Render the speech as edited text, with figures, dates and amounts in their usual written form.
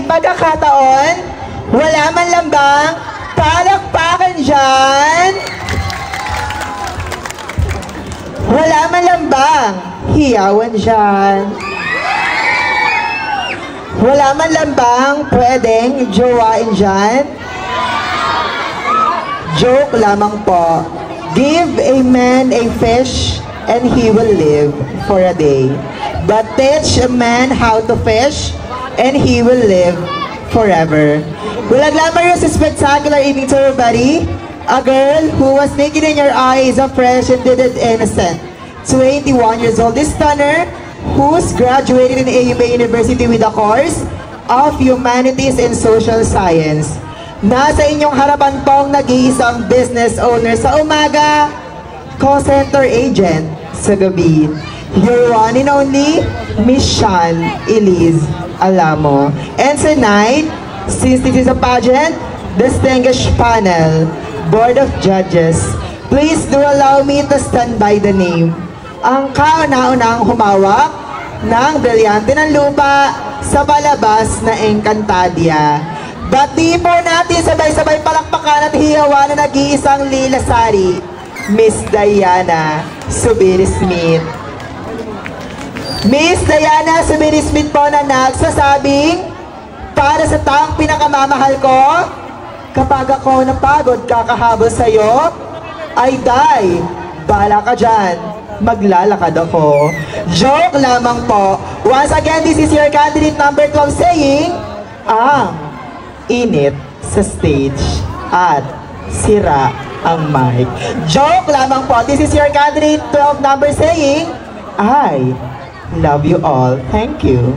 pagkakataon, wala man lang bang palakpakan dyan? Wala man lang bang hiyawan dyan? Wala man lang bang pwedeng jowain dyan? Joke lamang po. Give a man a fish and he will live for a day. But teach a man how to fish and he will live forever. Bulag lamang yung spectacular evening to everybody. A girl who was naked in your eyes of fresh and did it innocent. 21 years old. This stunner who's graduated in AUMA University with a course of Humanities and Social Science. Nasa inyong harapan pong nag-iisang business owner sa umaga, call center agent sa gabi. Your one and only, Miss Sean Elise Alamo. And tonight, since this is a pageant, distinguished panel, Board of Judges, please do allow me to stand by the name. Ang kauna-unang humawak ng brilyante ng lupa sa palabas na Encantadia. Bati po natin sabay-sabay palakpakan at hiyawan na nag-iisang Lila Sari, Miss Diana Subiri-Smith. Miss Diana Subiri-Smith po na nagsasabing, para sa taong pinakamamahal ko, kapag ako napagod kakahabol sa'yo, ay day, bala ka dyan, maglalakad ako. Joke lamang po. Once again, this is your candidate number 12 saying, init sa stage at sira ang mic. Joke lamang po. This is your candidate 12 number saying, I love you all. Thank you.